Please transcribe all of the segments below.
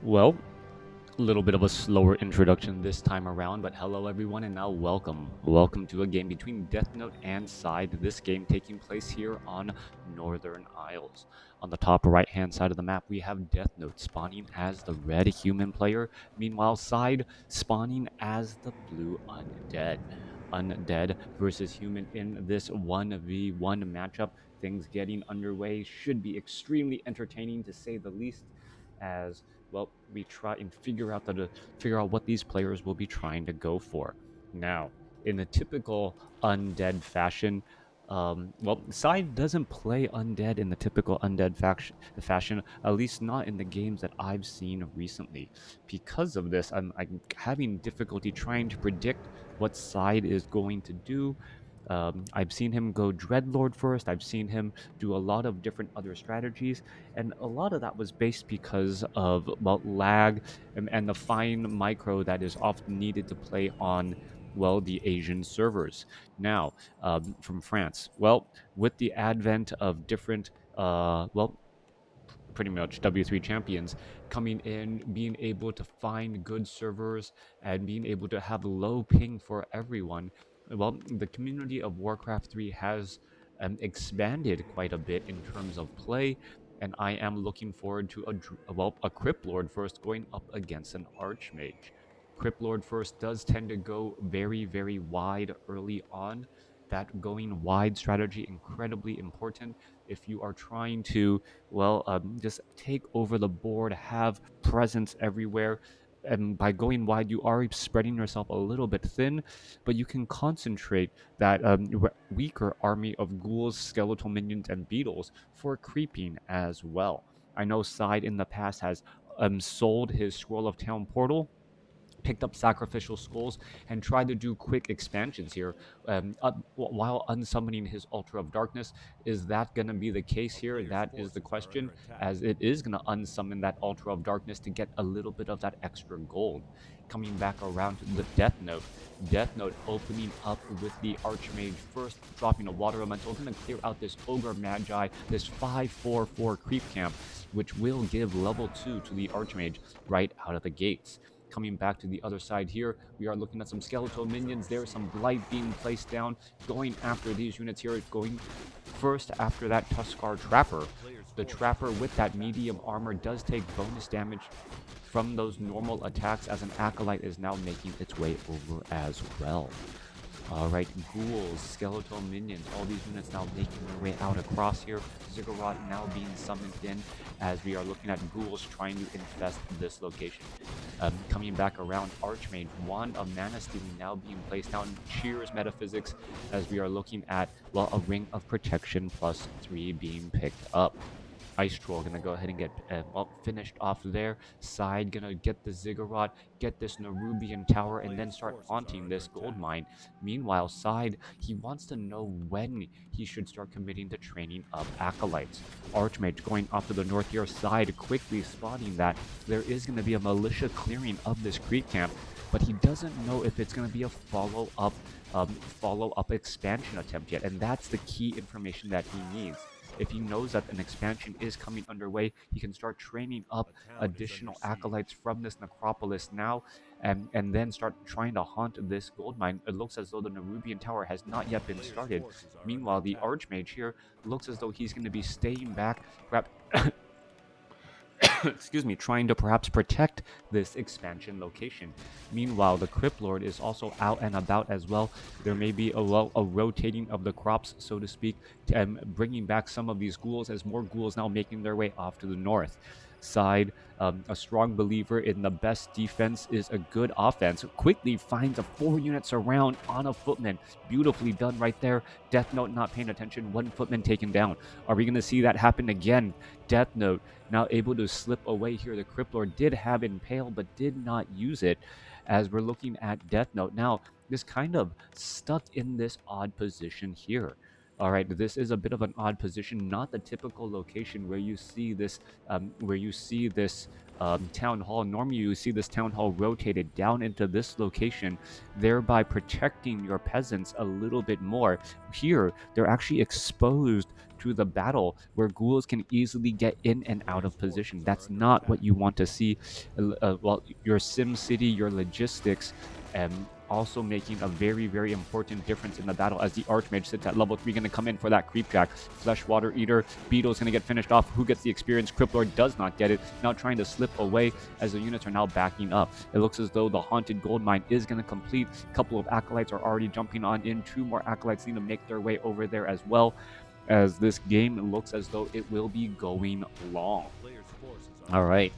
Well, a little bit of a slower introduction this time around, but hello everyone and now welcome. Welcome to a game between Deathnote and SyDe, this game taking place here on Northern Isles. On the top right hand side of the map, we have Deathnote spawning as the red human player, meanwhile SyDe spawning as the blue undead. Undead versus human in this 1v1 matchup. Things getting underway should be extremely entertaining to say the least, as well, we try and figure out what these players will be trying to go for. Now, in a typical undead fashion, SyDe doesn't play undead in the typical undead fashion, at least not in the games that I've seen recently. Because of this, I'm having difficulty trying to predict what SyDe is going to do. I've seen him go Dreadlord first. I've seen him do a lot of different other strategies, and a lot of that was based because of lag and the fine micro that is often needed to play on the Asian servers. Now, from France, with the advent of different pretty much W3 champions coming in, being able to find good servers and being able to have low ping for everyone. Well, the community of Warcraft 3 has expanded quite a bit in terms of play, and I am looking forward to a Crypt Lord first going up against an Archmage. Crypt Lord first does tend to go very, very wide early on. That going wide strategy incredibly important if you are trying to just take over the board, have presence everywhere. And by going wide, you are spreading yourself a little bit thin, but you can concentrate that weaker army of ghouls, skeletal minions, and beetles for creeping as well. I know SyDe in the past has sold his Scroll of Town portal, picked up sacrificial skulls, and tried to do quick expansions here while unsummoning his Altar of Darkness. Is that going to be the case here? That is the question, as it is going to unsummon that Altar of Darkness to get a little bit of that extra gold. Coming back around to the Deathnote. Deathnote opening up with the Archmage first, dropping a Water Elemental, going to clear out this Ogre Magi, this 5/4/4 creep camp, which will give level 2 to the Archmage right out of the gates. Coming back to the other side here, we are looking at some skeletal minions. There's some blight being placed down, going after these units here, going first after that Tuskar Trapper. The Trapper with that medium armor does take bonus damage from those normal attacks, as an Acolyte is now making its way over as well. Alright, ghouls, skeletal minions, all these units now making their way out across here. Ziggurat now being summoned in, as we are looking at ghouls trying to infest this location. Coming back around, Archmage, Wand of Mana Stealing now being placed down. Cheers Metaphysics, as we are looking at, a Ring of Protection +3 being picked up. Ice Troll gonna go ahead and get finished off there. SyDe gonna get the Ziggurat, get this Nerubian Tower, and then start haunting this gold mine. Meanwhile, SyDe, he wants to know when he should start committing to training up Acolytes. Archmage going off to the north here. SyDe quickly spotting that there is gonna be a militia clearing of this creep camp, but he doesn't know if it's gonna be a follow-up expansion attempt yet, and that's the key information that he needs. If he knows that an expansion is coming underway, he can start training up additional acolytes from this necropolis now, and then start trying to haunt this gold mine. It looks as though the Nerubian Tower has not yet been started. Meanwhile, the Archmage here looks as though he's going to be staying back, perhaps excuse me, trying to perhaps protect this expansion location. Meanwhile, the Crypt Lord is also out and about as well. There may be a rotating of the crops, so to speak, bringing back some of these ghouls, as more ghouls now making their way off to the north. SyDe, a strong believer in the best defense is a good offense, quickly finds a 4-unit surround on a footman. Beautifully done right there. Deathnote not paying attention, 1 footman taken down. Are we going to see that happen again? Deathnote now able to slip away here. The Crypt Lord did have Impale, but did not use it, as we're looking at Deathnote. Now, this kind of stuck in this odd position here. All right, this is a bit of an odd position, not the typical location where you see this, town hall. Normally, you see this town hall rotated down into this location, thereby protecting your peasants a little bit more. Here, they're actually exposed to the battle where ghouls can easily get in and out of position. That's not what you want to see. Well, your sim city, your logistics, also making a very, very important difference in the battle as the Archmage sits at level 3, going to come in for that creep jack. Fleshwater Eater, Beetle's going to get finished off. Who gets the experience? Cryptlord does not get it. Now trying to slip away as the units are now backing up. It looks as though the Haunted Gold Mine is going to complete. A couple of Acolytes are already jumping on in. 2 more Acolytes need to make their way over there as well, as this game looks as though it will be going long. All right.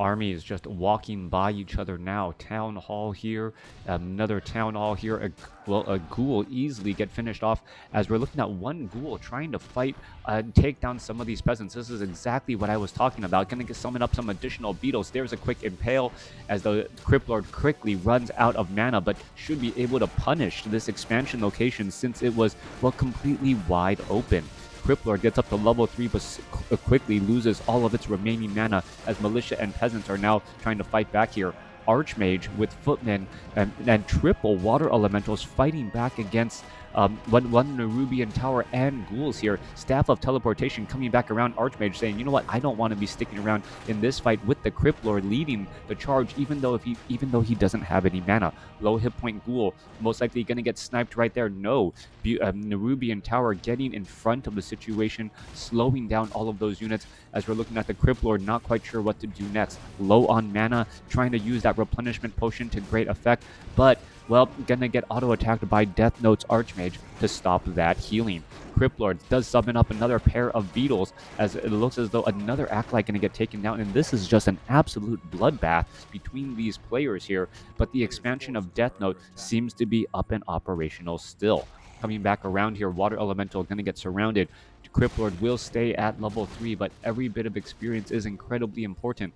Armies just walking by each other now. Town hall here, another town hall here. A ghoul easily get finished off as we're looking at one ghoul trying to fight and take down some of these peasants. This is exactly what I was talking about. Gonna summon up some additional beetles. There's a quick impale as the Cryptlord quickly runs out of mana, but should be able to punish this expansion location since it was, well, completely wide open. Cryptlord gets up to level 3, but quickly loses all of its remaining mana as Militia and Peasants are now trying to fight back here. Archmage with Footmen and triple Water Elementals fighting back against one Nerubian Tower and Ghouls here. Staff of Teleportation coming back around. Archmage saying, you know what, I don't want to be sticking around in this fight with the Cryptlord leading the charge, even though he doesn't have any mana. Low hit point Ghoul, most likely going to get sniped right there. No, Nerubian Tower getting in front of the situation, slowing down all of those units as we're looking at the Cryptlord, not quite sure what to do next. Low on mana, trying to use that replenishment potion to great effect, but, well, gonna get auto-attacked by Deathnote's Archmage to stop that healing. Cryptlord does summon up another pair of beetles as it looks as though another Acolyte gonna get taken down, and this is just an absolute bloodbath between these players here, but the expansion of Deathnote seems to be up and operational still. Coming back around here, Water Elemental gonna get surrounded. Cryptlord will stay at level 3, but every bit of experience is incredibly important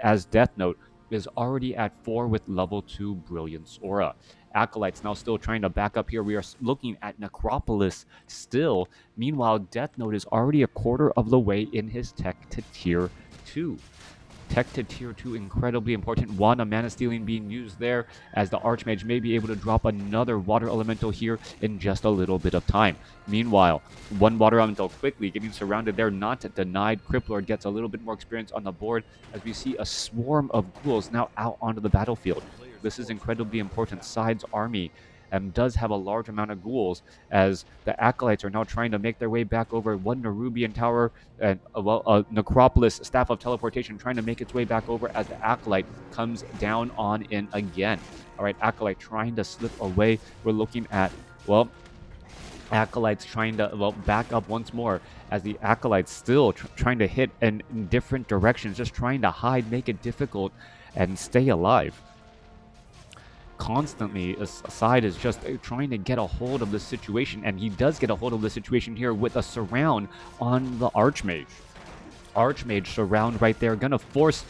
as Deathnote is already at 4 with level 2 Brilliance Aura. Acolytes now still trying to back up here. We are looking at Necropolis still. Meanwhile, Deathnote is already a quarter of the way in his tech to tier 2. Tech to tier 2, incredibly important. Wand of Mana Stealing being used there as the Archmage may be able to drop another Water Elemental here in just a little bit of time. Meanwhile, one Water Elemental quickly getting surrounded there, not denied. Cryptlord gets a little bit more experience on the board as we see a swarm of ghouls now out onto the battlefield. This is incredibly important. SyDe's army does have a large amount of ghouls as the Acolytes are now trying to make their way back over. One Nerubian Tower and Necropolis Staff of Teleportation trying to make its way back over as the Acolyte comes down on in again. All right, Acolyte trying to slip away. We're looking at, well, Acolytes trying to, well, back up once more as the Acolytes still trying to hit in different directions, just trying to hide, make it difficult, and stay alive. Constantly, SyDe is just trying to get a hold of the situation, and he does get a hold of the situation here with a surround on the Archmage. Archmage surround right there, gonna force,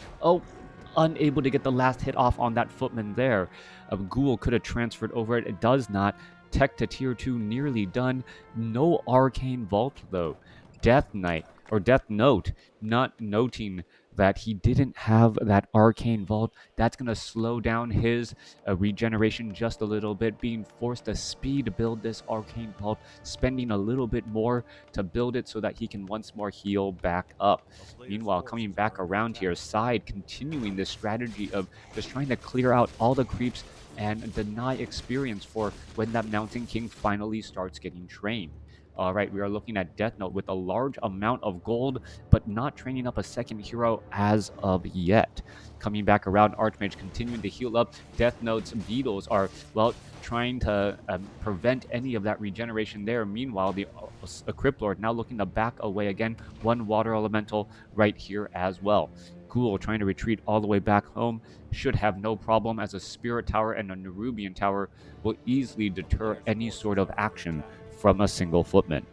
unable to get the last hit off on that Footman there. A Ghoul could have transferred over it does not. Tech to tier 2 nearly done. No Arcane Vault though. Deathnote not noting that he didn't have that Arcane Vault. That's going to slow down his regeneration just a little bit, being forced to speed build this Arcane Vault, spending a little bit more to build it so that he can once more heal back up. Meanwhile, coming back around here, SyDe continuing this strategy of just trying to clear out all the creeps and deny experience for when that Mountain King finally starts getting trained. All right, we are looking at Deathnote with a large amount of gold, but not training up a second hero as of yet. Coming back around, Archmage continuing to heal up. Deathnote's beetles are, well, trying to prevent any of that regeneration there. Meanwhile, the Cryptlord now looking to back away again. One Water Elemental right here as well. Ghoul trying to retreat all the way back home. Should have no problem as a Spirit Tower and a Nerubian Tower will easily deter any sort of action from a single Footman.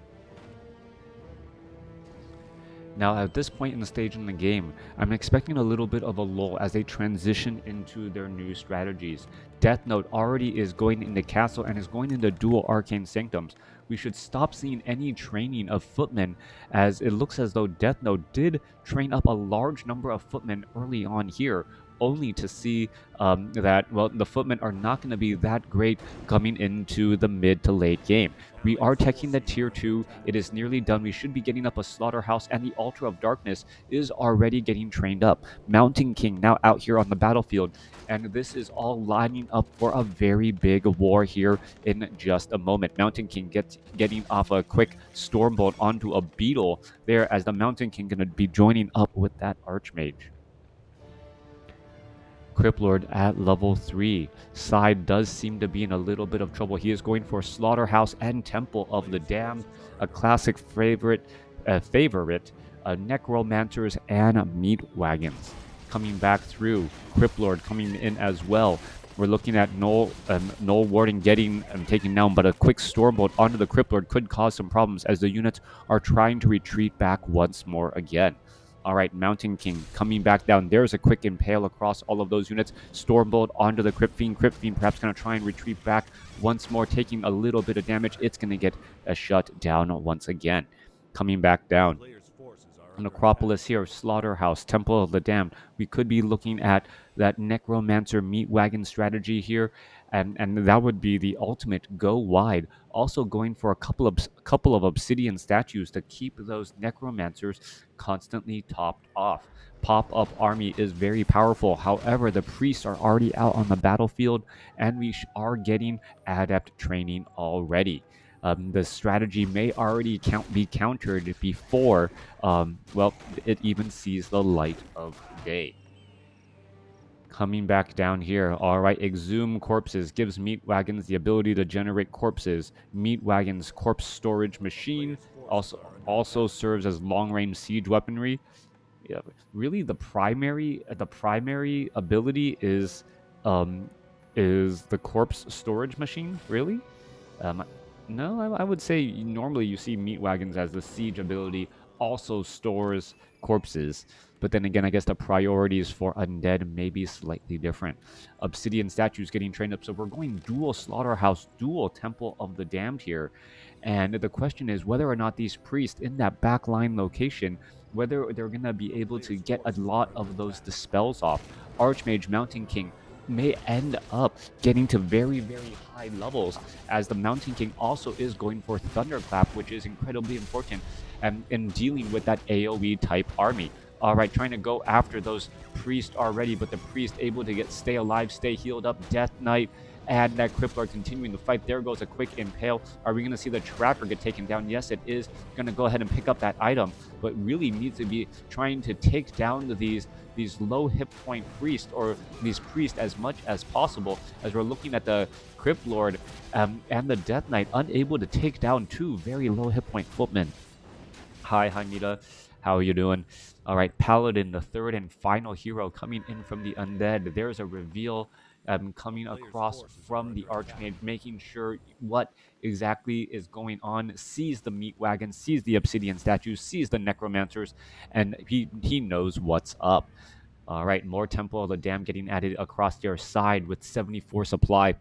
Now, at this point in the stage in the game, I'm expecting a little bit of a lull as they transition into their new strategies. Deathnote already is going into Castle and is going into dual Arcane Sanctums. We should stop seeing any training of Footmen, as it looks as though Deathnote did train up a large number of Footmen early on here. only to see that, well, the footmen are not going to be that great coming into the mid to late game. We are teching the tier 2. It is nearly done. We should be getting up a slaughterhouse, and the Altar of Darkness is already getting trained up. Mountain King now out here on the battlefield, and this is all lining up for a very big war here in just a moment. Mountain King getting off a quick Stormbolt onto a Beetle there, as the Mountain King going to be joining up with that Archmage. Criplord at level 3. SyDe does seem to be in a little bit of trouble. He is going for Slaughterhouse and Temple of the Damned, a classic favorite, Necromancers and Meat Wagons. Coming back through, Criplord coming in as well. We're looking at Null Warden getting taken down, but a quick Stormbolt onto the Criplord could cause some problems as the units are trying to retreat back once more again. All right, Mountain King coming back down. There's a quick impale across all of those units. Stormbolt onto the Crypt Fiend. Crypt Fiend perhaps going to try and retreat back once more, taking a little bit of damage. It's going to get shut down once again. Coming back down. Necropolis here, Slaughterhouse, Temple of the Damned. We could be looking at that Necromancer Meat Wagon strategy here, and that would be the ultimate go wide. Also going for a couple of obsidian statues to keep those Necromancers constantly topped off. Pop-up army is very powerful. However, the priests are already out on the battlefield, and we are getting adept training already. The strategy may already be countered before, well, it even sees the light of day. Coming back down here, all right, Exhume Corpses gives Meat Wagons the ability to generate corpses. Meat Wagons corpse storage machine also serves as long-range siege weaponry. Yeah, really, the primary ability is the corpse storage machine. Really, um, no, I would say normally you see Meat Wagons as the siege ability also stores corpses. But then again, I guess the priorities for undead may be slightly different. Obsidian statues getting trained up. So we're going dual Slaughterhouse, dual Temple of the Damned here. And the question is whether or not these priests in that backline location, whether they're going to be able to get a lot of those dispels off. Archmage, Mountain King may end up getting to very, very high levels, as the Mountain King also is going for Thunderclap, which is incredibly important in dealing with that AoE type army. All right, trying to go after those priests already, but the priest able to stay alive, stay healed up. Death Knight and that Crippler continuing the fight. There goes a quick impale. Are we going to see the Tracker get taken down? Yes, it is going to go ahead and pick up that item, but really needs to be trying to take down these low hit point priests, or these priests, as much as possible, as we're looking at the Crypt Lord and the Death Knight unable to take down two very low hit point footmen. Hi, Hanita. How are you doing? All right, Paladin, the third and final hero coming in from the undead. There's a reveal coming across from the Archmage, making sure what exactly is going on, sees the Meat Wagon, sees the Obsidian statues, sees the Necromancers, and he knows what's up. All right, more Temple of the Damned getting added across their side with 74 supply,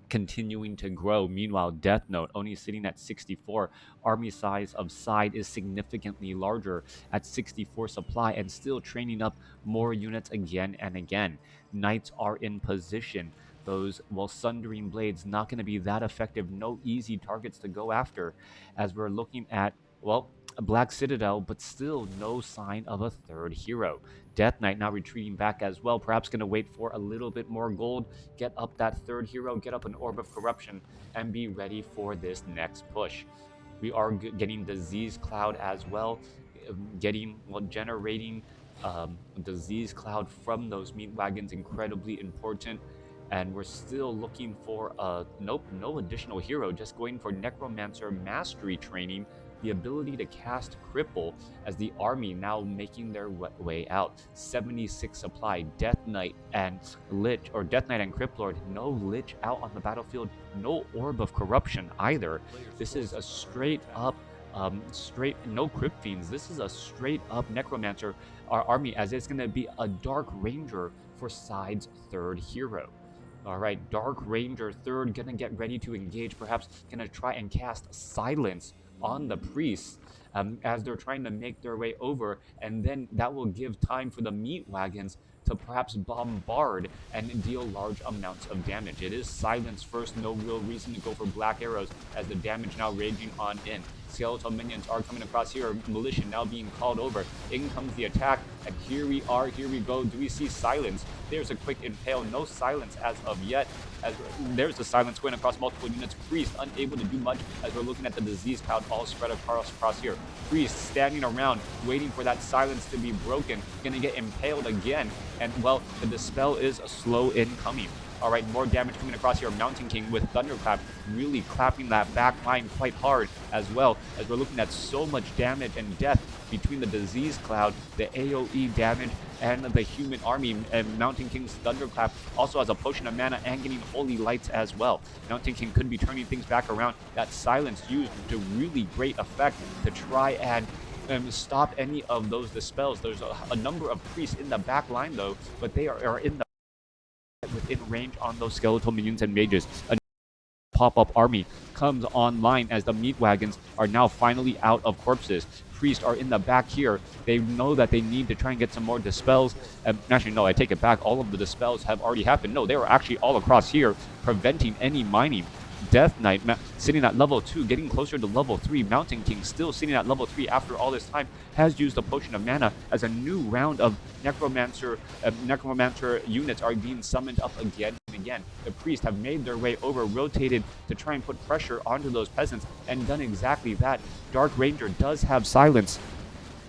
continuing to grow. Meanwhile, Deathnote only sitting at 64. Army size of SyDe is significantly larger at 64 supply, and still training up more units again and again. Knights are in position. Those, well, Sundering Blades not going to be that effective. No easy targets to go after, as we're looking at, well, a Black Citadel, but still no sign of a third hero. Death Knight now retreating back as well, perhaps going to wait for a little bit more gold, get up that third hero, get up an Orb of Corruption, and be ready for this next push. We are getting Disease Cloud as well, generating Disease Cloud from those Meat Wagons, incredibly important. And we're still looking for no additional hero, just going for Necromancer Mastery training, the ability to cast Cripple, as the army now making their way out. 76 supply. Death Knight and Lich, or Death Knight and Crypt Lord, no Lich out on the battlefield, no Orb of Corruption either. This is a straight up no Crypt Fiends. This is a straight up Necromancer army, as it's going to be a Dark Ranger for SyDe's third hero. All right, Dark Ranger third, gonna get ready to engage, perhaps gonna try and cast Silence on the priests as they're trying to make their way over, and then that will give time for the Meat Wagons to perhaps bombard and deal large amounts of damage. It is silence first, no real reason to go for black arrows as the damage now raging on in. Skeletal minions are coming across here. Militia now being called over. In comes the attack, and here we are. Here we go. Do we see silence? There's a quick impale. No silence as of yet. As there's the silence going across multiple units. Priest unable to do much as we're looking at the disease cloud all spread across here. Priest standing around waiting for that silence to be broken. Gonna get impaled again. And well, the dispel is slow in coming. All right, more damage coming across here. Mountain King with Thunderclap really clapping that back line quite hard as well, as we're looking at so much damage and death between the disease cloud, the AoE damage, and the human army. And Mountain King's Thunderclap also has a potion of mana and getting holy lights as well. Mountain King could be turning things back around. That silence used to really great effect to try and stop any of those dispels. There's a number of priests in the back line though, but they are in the within range on those skeletal minions and mages. A pop-up army comes online as the meat wagons are now finally out of corpses. Priests are in the back here. They know that they need to try and get some more dispels. Actually, no, I take it back. All of the dispels have already happened. No, they were actually all across here, preventing any mining. Death Knight sitting at level 2, getting closer to level 3. Mountain King still sitting at level 3 after all this time, has used a potion of mana as a new round of necromancer units are being summoned up again and again. The priests have made their way over, rotated to try and put pressure onto those peasants, and done exactly that. Dark Ranger does have silence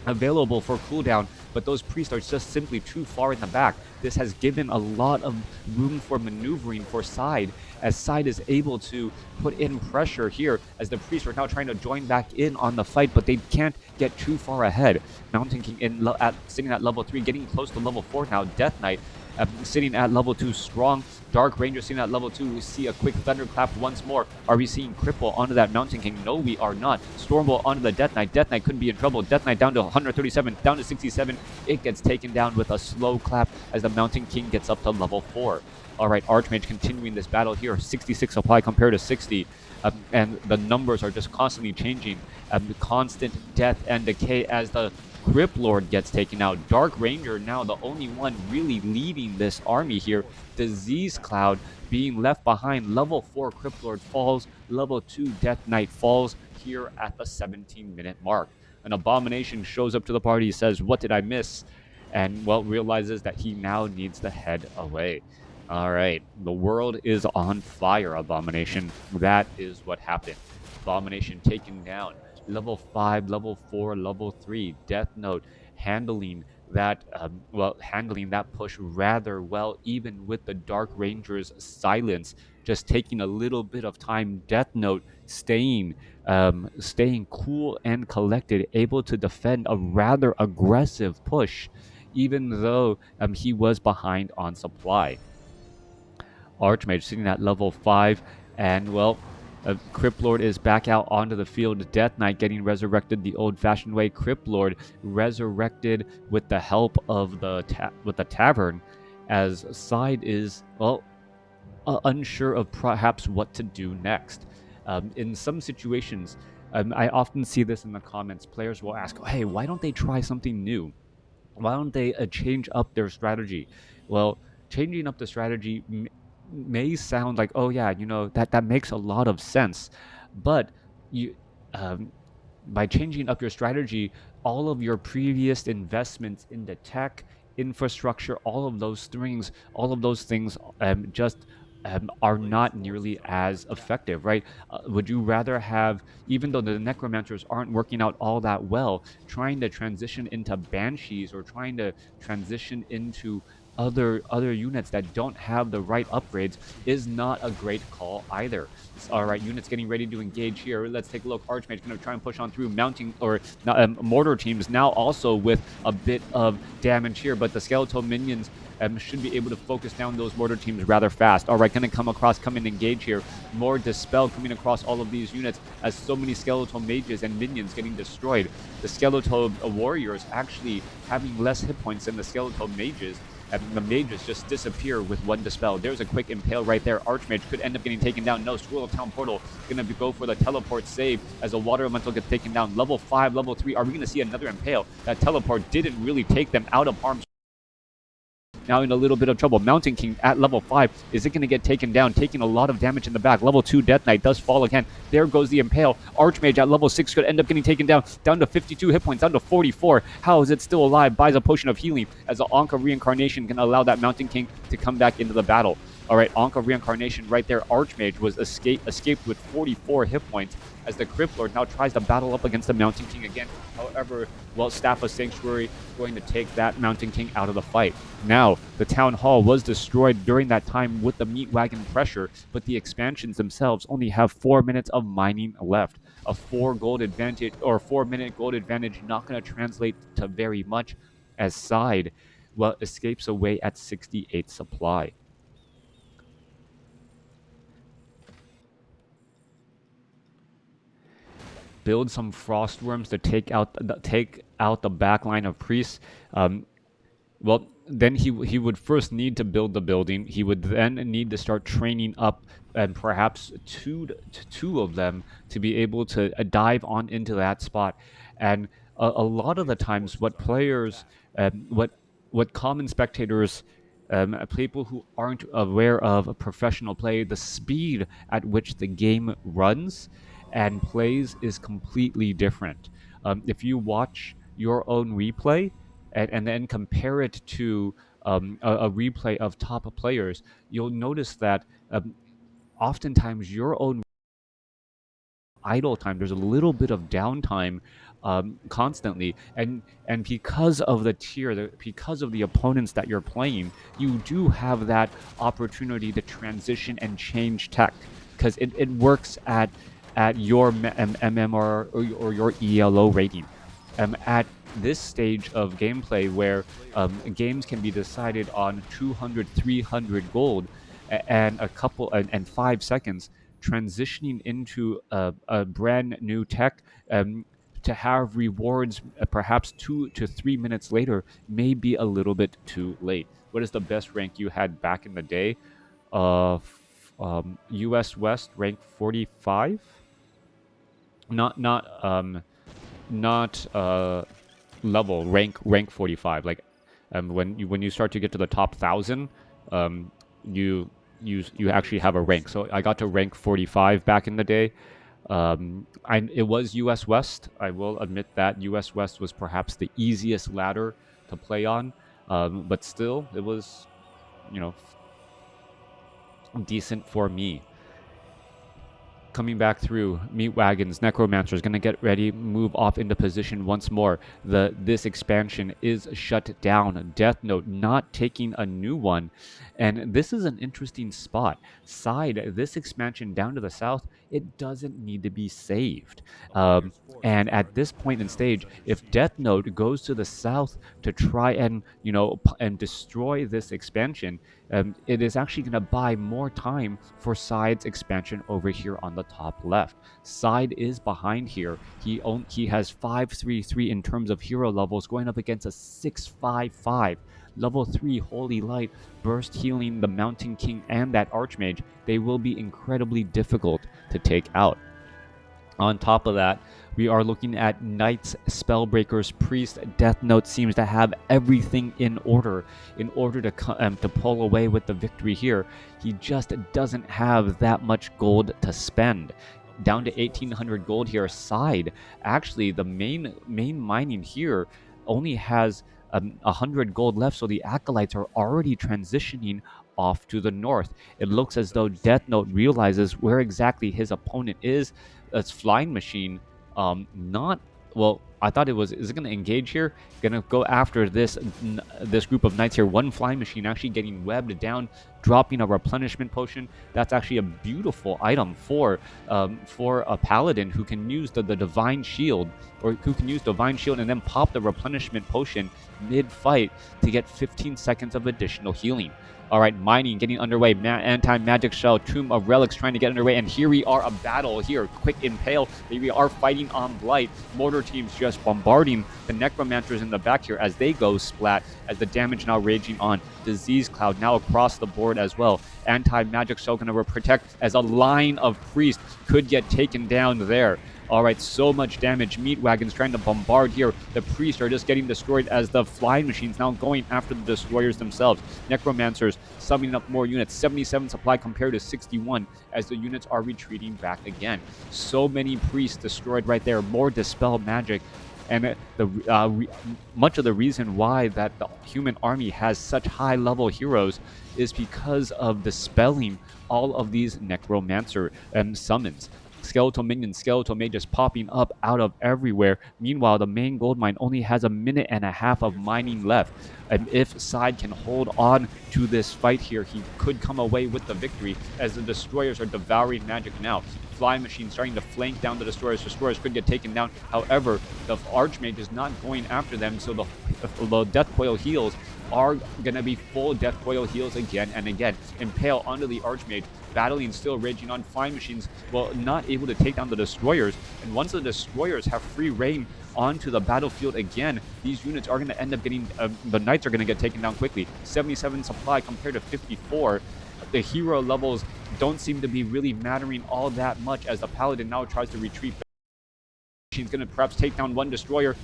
available for cooldown, but those priests are just simply too far in the back. This has given a lot of room for maneuvering for SyDe, as SyDe is able to put in pressure here as the priests are now trying to join back in on the fight, but they can't get too far ahead. Mountain King sitting at level 3, getting close to level 4 now. Death Knight sitting at level 2 strong. Dark Ranger sitting at level 2. We see a quick Thunderclap once more. Are we seeing Cripple onto that Mountain King? No, we are not. Stormbolt onto the Death Knight. Death Knight could be in trouble. Death Knight down to 137, down to 67. It gets taken down with a slow clap as the Mountain King gets up to level 4. All right, Archmage continuing this battle here. 66 supply compared to 60. And the numbers are just constantly changing. Constant death and decay as the Crypt Lord gets taken out. Dark Ranger now the only one really leading this army here. Disease Cloud being left behind. Level 4 Crypt Lord falls. Level 2 Death Knight falls here at the 17-minute mark. An Abomination shows up to the party, says, "What did I miss?" And, well, realizes that he now needs to head away. All right, the world is on fire, Abomination. That is what happened. Abomination taken down. Level 5, level 4, level 3, Deathnote handling that, handling that push rather well, even with the Dark Ranger's silence, just taking a little bit of time. Deathnote staying cool and collected, able to defend a rather aggressive push, even though he was behind on supply. Archmage sitting at level 5, and, well, Crypt Lord is back out onto the field. Death Knight getting resurrected the old-fashioned way. Crypt Lord resurrected with the help of the tavern, as SyDe is, well, unsure of perhaps what to do next. In some situations, I often see this in the comments. Players will ask, "Hey, why don't they try something new? Why don't they change up their strategy?" Well, changing up the strategy may sound like, oh yeah, that makes a lot of sense, but you by changing up your strategy, all of your previous investments in the tech infrastructure, all of those things just are not nearly as effective, right? Would you rather have, even though the necromancers aren't working out all that well, trying to transition into banshees or trying to transition into other units that don't have the right upgrades is not a great call either. All right, units getting ready to engage here. Let's take a look. Archmage going to try and push on through. Mounting or mortar teams now also with a bit of damage here, but the skeletal minions should be able to focus down those mortar teams rather fast. All right, going to come and engage here. More dispel coming across all of these units as so many skeletal mages and minions getting destroyed. The skeletal warriors actually having less hit points than the skeletal mages. And the mages just disappear with one dispel. There's a quick impale right there. Archmage could end up getting taken down. No, Swirl Town Portal going to go for the teleport save as a water elemental gets taken down. Level 5, level 3. Are we going to see another impale? That teleport didn't really take them out of harm's now in a little bit of trouble. Mountain King at level 5. Is it going to get taken down? Taking a lot of damage in the back. Level 2 Death Knight does fall again. There goes the Impale. Archmage at level 6 could end up getting taken down to 52 hit points, down to 44. How is it still alive? Buys a potion of healing as the Ankh Reincarnation can allow that Mountain King to come back into the battle. All right, Ankh Reincarnation right there. Archmage was escaped with 44 hit points as the Crypt Lord now tries to battle up against the Mountain King again. However, well, Staff of Sanctuary going to take that Mountain King out of the fight. Now, the Town Hall was destroyed during that time with the Meat Wagon pressure, but the expansions themselves only have 4 minutes of mining left. A 4 gold advantage, or 4-minute gold advantage, not going to translate to very much as SyDe, well, escapes away at 68 supply. Build some frost worms to take out the back line of priests. Well, then he would first need to build the building. He would then need to start training up, and perhaps two of them to be able to dive on into that spot. And a lot of the times, what players, what common spectators, people who aren't aware of professional play, the speed at which the game runs and plays is completely different. If you watch your own replay and then compare it to a replay of top players, you'll notice that oftentimes your own idle time, there's a little bit of downtime constantly, and because of the tier, because of the opponents that you're playing, you do have that opportunity to transition and change tech, because it works at your MMR or your ELO rating. At this stage of gameplay, where games can be decided on 200, 300 gold and a couple and 5 seconds, transitioning into a brand new tech to have rewards perhaps 2 to 3 minutes later may be a little bit too late. What is the best rank you had back in the day? US West rank 45. Not level rank 45. Like when you start to get to the top 1,000, you actually have a rank. So I got to rank 45 back in the day. It was US West. I will admit that US West was perhaps the easiest ladder to play on, but still, it was, decent for me. Coming back through, Meat Wagons, Necromancer is going to get ready, move off into position once more. This expansion is shut down. Deathnote not taking a new one. And this is an interesting spot. SyDe, this expansion down to the south, it doesn't need to be saved. And at this point in stage, if Deathnote goes to the south to try and, and destroy this expansion, it is actually going to buy more time for SyDe's expansion over here on the top left. SyDe is behind here. He has 533 in terms of hero levels, going up against a 655. Level 3 Holy Light, Burst Healing, the Mountain King, and that Archmage. They will be incredibly difficult to take out. On top of that, we are looking at Knights, Spellbreakers, Priest. Deathnote seems to have everything in order to pull away with the victory here. He just doesn't have that much gold to spend. Down to 1,800 gold here. SyDe, actually, the main mining here only has 100 gold left, so the Acolytes are already transitioning off to the north. It looks as though Deathnote realizes where exactly his opponent is. It's Flying Machine. Not well. I thought it was. Is it going to engage here? Going to go after this group of knights here. One Flying Machine actually getting webbed down, dropping a replenishment potion. That's actually a beautiful item for a paladin who can use the divine shield, or who can use divine shield and then pop the replenishment potion mid-fight to get 15 seconds of additional healing. All right, mining getting underway. Anti-magic shell, Tomb of Relics trying to get underway, and here we are, a battle here. Quick Impale. We are fighting on Blight. Mortar teams just bombarding the Necromancers in the back here as they go splat, as the damage now raging on. Disease Cloud now across the board as well. Anti-magic shell going to protect as a line of priests could get taken down there. All right, so much damage. Meat wagons trying to bombard here. The priests are just getting destroyed as the flying machines now going after the destroyers themselves. Necromancers summoning up more units. 77 supply compared to 61 as the units are retreating back again. So many priests destroyed right there. More dispel magic. And much of the reason why that the human army has such high-level heroes is because of dispelling all of these necromancer summons. Skeletal minions, skeletal mages popping up out of everywhere. Meanwhile, the main gold mine only has a minute and a half of mining left. And if SyDe can hold on to this fight here, he could come away with the victory as the destroyers are devouring magic now. Flying machine starting to flank down the destroyers. Destroyers could get taken down. However, the Archmage is not going after them, so the Death Coil heals are going to be full Death Coil heals again and again. Impale onto the Archmage. Battling still raging on. Flying machines, well, not able to take down the destroyers. And once the destroyers have free reign onto the battlefield again, these units are going to end up getting, the knights are going to get taken down quickly. 77 supply compared to 54. The hero levels don't seem to be really mattering all that much as the paladin now tries to retreat. He's going to perhaps take down one destroyer.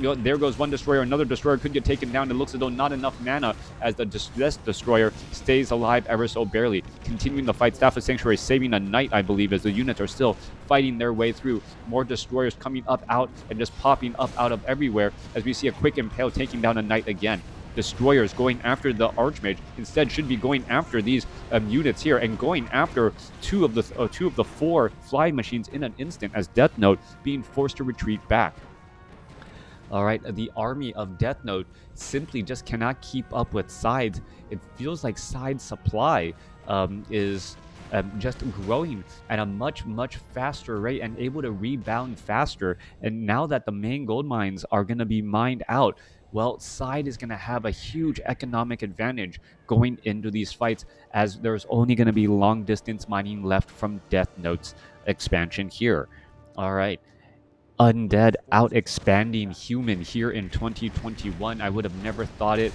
There goes one destroyer. Another destroyer could get taken down. It looks as though not enough mana as the destroyer stays alive ever so barely. Continuing the fight, Staff of Sanctuary saving a knight, I believe, as the units are still fighting their way through. More destroyers coming up out and just popping up out of everywhere as we see a quick impale taking down a knight again. Destroyers going after the Archmage instead should be going after these units here and going after two of the four flying machines in an instant as Deathnote being forced to retreat back. All right, the army of Deathnote simply just cannot keep up with SyDe. It feels like SyDe's supply is just growing at a much faster rate and able to rebound faster. And now that the main gold mines are going to be mined out, well, SyDe is going to have a huge economic advantage going into these fights as there's only going to be long distance mining left from Deathnote's expansion here. All right. Undead out expanding human here in 2021. I would have never thought it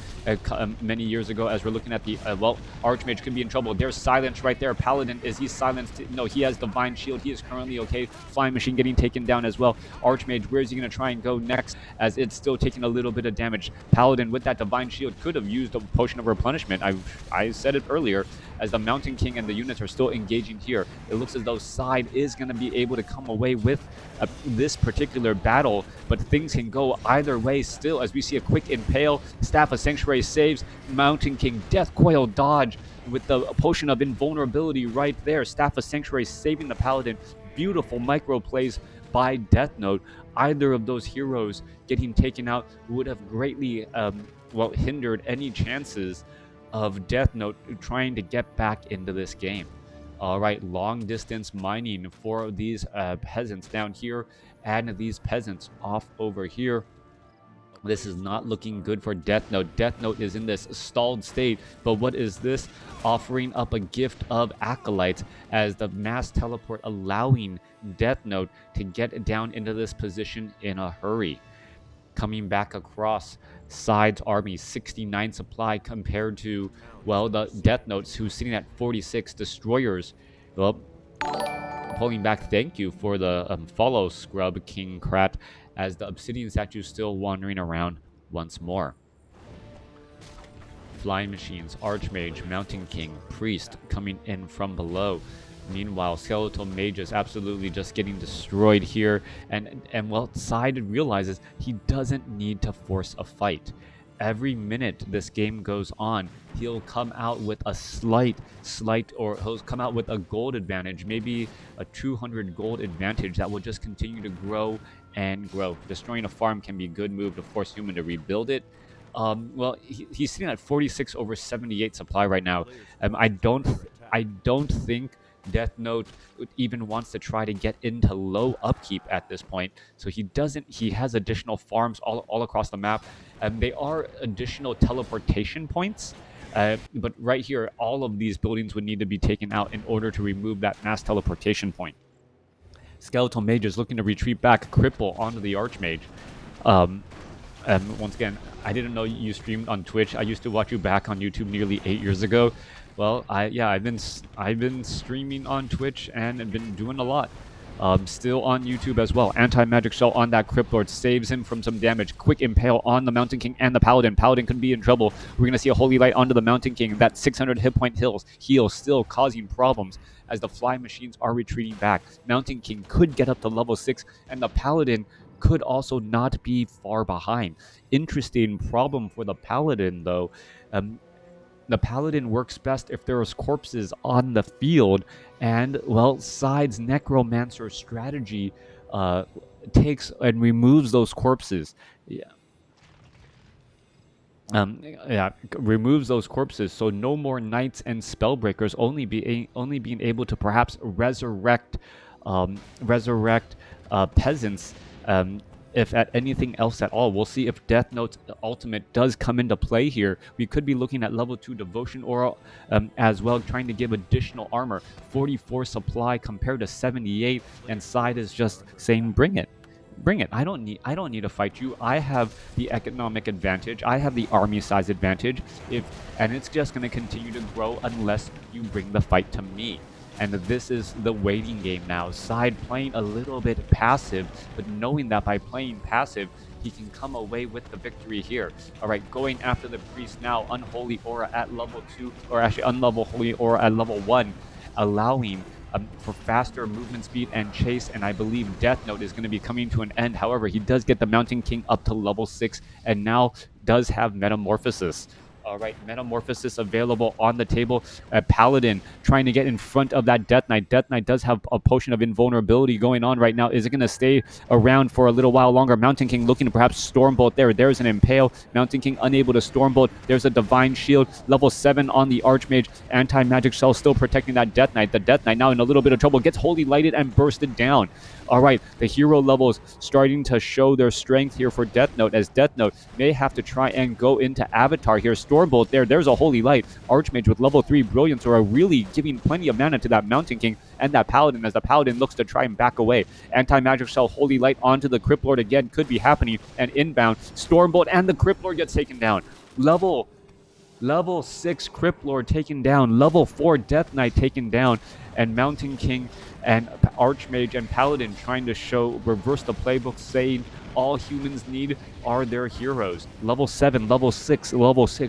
many years ago as we're looking at the, well, Archmage could be in trouble. There's silence right there. Paladin, is he silenced? No, he has Divine Shield. He is currently okay. Flying Machine getting taken down as well. Archmage, where is he going to try and go next as it's still taking a little bit of damage? Paladin with that Divine Shield could have used a Potion of Replenishment. I said it earlier as the Mountain King and the units are still engaging here. It looks as though SyDe is going to be able to come away with this particular battle, but things can go either way still as we see a quick impale. Staff of Sanctuary saves. Mountain King Death Coil dodge with the Potion of Invulnerability right there. Staff of Sanctuary saving the Paladin. Beautiful micro plays by Deathnote. Either of those heroes getting taken out would have greatly hindered any chances of Deathnote trying to get back into this game. All right, long distance mining for these peasants down here and these peasants off over here. This is not looking good for Deathnote. Deathnote is in this stalled state, but what is this? Offering up a gift of Acolytes as the mass teleport allowing Deathnote to get down into this position in a hurry. Coming back across SyDe's army, 69 supply compared to, well, the Deathnotes who's sitting at 46 destroyers. Well, pulling back, thank you for the follow, Scrub King Krat, as the Obsidian statue still wandering around once more. Flying machines, Archmage, Mountain King, Priest coming in from below. Meanwhile, Skeletal Mage is absolutely just getting destroyed here. And well, SyDe realizes he doesn't need to force a fight. Every minute this game goes on, he'll come out with a slight, or he'll come out with a gold advantage, maybe a 200 gold advantage that will just continue to grow and grow. Destroying a farm can be a good move to force human to rebuild it. Well, he's sitting at 46 over 78 supply right now. I don't think Deathnote even wants to try to get into low upkeep at this point, so he has additional farms all across the map. They are additional teleportation points, but right here all of these buildings would need to be taken out in order to remove that mass teleportation point. Skeletal Mage is looking to retreat back, cripple onto the Archmage. Once again, I didn't know you streamed on Twitch. I used to watch you back on YouTube nearly 8 years ago. Well, I've been streaming on Twitch and I've been doing a lot. Still on YouTube as well. Anti-magic shell on that Crypt Lord saves him from some damage. Quick impale on the Mountain King and the Paladin. Paladin could be in trouble. We're going to see a Holy Light onto the Mountain King. That 600 hit point heal still causing problems as the fly machines are retreating back. Mountain King could get up to level 6, and the Paladin could also not be far behind. Interesting problem for the Paladin, though. The Paladin works best if there's corpses on the field, and, well, SyDe's Necromancer strategy takes and removes those corpses. Removes those corpses, so no more knights and spellbreakers. Only being able to perhaps resurrect peasants. If at anything else at all. We'll see if Deathnote's ultimate does come into play here. We could be looking at level 2 Devotion Aura as well, trying to give additional armor. 44 supply compared to 78, and SyDe is just saying, bring it. Bring it. I don't need to fight you. I have the economic advantage. I have the army size advantage. And it's just going to continue to grow unless you bring the fight to me. And this is the waiting game now. SyDe playing a little bit passive, but knowing that by playing passive, he can come away with the victory here. All right, going after the priest now. Unholy Aura at level 2, or actually Unlevel Holy Aura at level 1, allowing for faster movement speed and chase, and I believe Deathnote is going to be coming to an end. However, he does get the Mountain King up to level 6, and now does have Metamorphosis. All right, Metamorphosis available on the table. Paladin trying to get in front of that Death Knight. Death Knight does have a potion of invulnerability going on right now. Is it going to stay around for a little while longer? Mountain King looking to perhaps Stormbolt there. There's an Impale. Mountain King unable to Stormbolt. There's a Divine Shield. Level 7 on the Archmage. Anti-Magic Shell still protecting that Death Knight. The Death Knight now in a little bit of trouble. Gets Holy Lighted and bursted down. All right, the hero levels starting to show their strength here for Deathnote, as Deathnote may have to try and go into Avatar here. Stormbolt there. There's a Holy Light. Archmage with level 3 Brilliance are really giving plenty of mana to that Mountain King and that Paladin, as the Paladin looks to try and back away. Anti-Magic Shell, Holy Light onto the Crypt Lord again. Could be happening. And inbound, Stormbolt and the Crypt Lord gets taken down. Level 6 Crypt Lord taken down. Level 4 Death Knight taken down. And Mountain King and Archmage and Paladin trying to reverse the playbook, saying all humans need are their heroes. Level 7, level 6,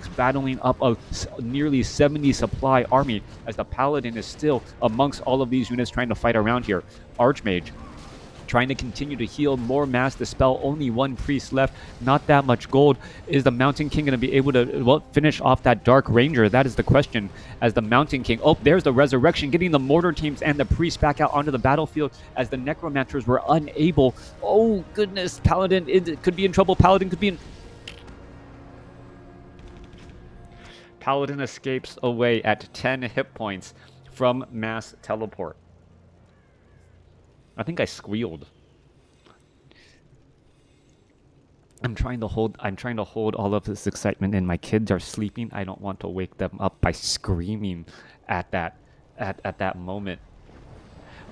battling up a nearly 70 supply army, as the Paladin is still amongst all of these units trying to fight around here. Archmage trying to continue to heal, more mass dispel, only one priest left, not that much gold. Is the Mountain King going to be able to, finish off that Dark Ranger? That is the question, as the Mountain King, there's the Resurrection, getting the mortar teams and the priest back out onto the battlefield, as the Necromancers were unable. Oh goodness, Paladin could be in trouble. Paladin escapes away at 10 hit points from mass teleport. I think I squealed. I'm trying to hold all of this excitement in. My kids are sleeping. I don't want to wake them up by screaming at that moment.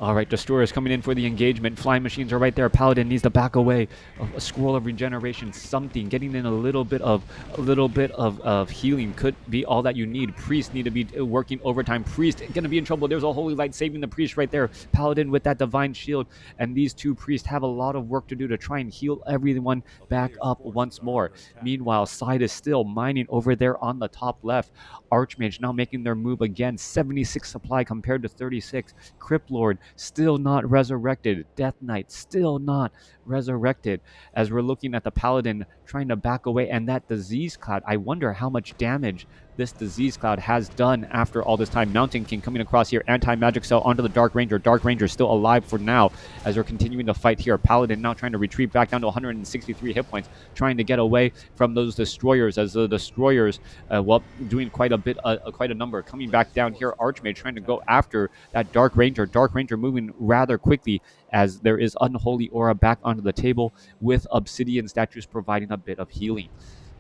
All right, Destroyers coming in for the engagement. Flying machines are right there. Paladin needs to back away. A scroll of regeneration, something. Getting in a little bit of healing could be all that you need. Priest need to be working overtime. Priest gonna be in trouble. There's a Holy Light saving the Priest right there. Paladin with that Divine Shield, and these two priests have a lot of work to do to try and heal everyone back up once more. Meanwhile, SyDe is still mining over there on the top left. Archmage now making their move again. 76 supply compared to 36. Crypt Lord still not resurrected. Death Knight still not resurrected, as we're looking at the Paladin trying to back away, and that Disease Cloud. I wonder how much damage this Disease Cloud has done after all this time. Mountain King coming across here. Anti-Magic Cell onto the Dark Ranger. Dark Ranger still alive for now, as we're continuing to fight here. Paladin now trying to retreat back down to 163 hit points, trying to get away from those Destroyers, as the Destroyers, doing quite a number. Coming back down here, Archmage trying to go after that Dark Ranger. Dark Ranger moving rather quickly, as there is Unholy Aura back onto the table, with Obsidian statues providing a bit of healing.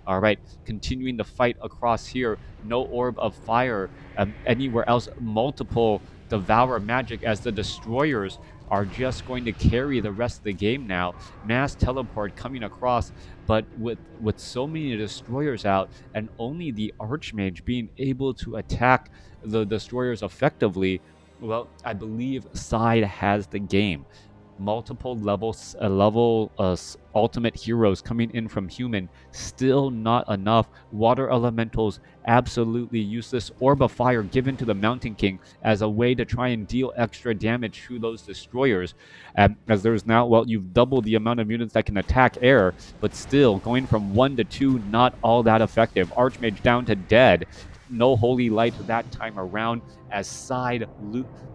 All right, continuing the fight across here. No Orb of Fire anywhere else. Multiple Devour magic, as the Destroyers are just going to carry the rest of the game now. Mass teleport coming across, but with so many Destroyers out, and only the Archmage being able to attack the Destroyers effectively, well, I believe SyDe has the game. multiple level ultimate heroes coming in from human, still not enough. Water elementals absolutely useless. Orb of fire given to the Mountain King as a way to try and deal extra damage to those destroyers. As there's now, well, you've doubled the amount of units that can attack air, but still going from 1 to 2, not all that effective. Archmage down to dead. No holy light that time around, as SyDe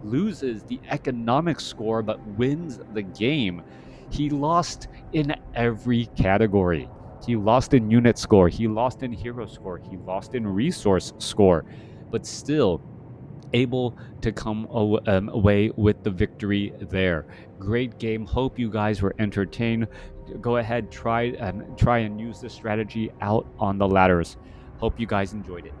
loses the economic score but wins the game. He lost in every category. He lost in unit score, he lost in hero score, he lost in resource score, but still able to come away with the victory there. Great game. Hope you guys were entertained. Go ahead, try and use this strategy out on the ladders. Hope you guys enjoyed it.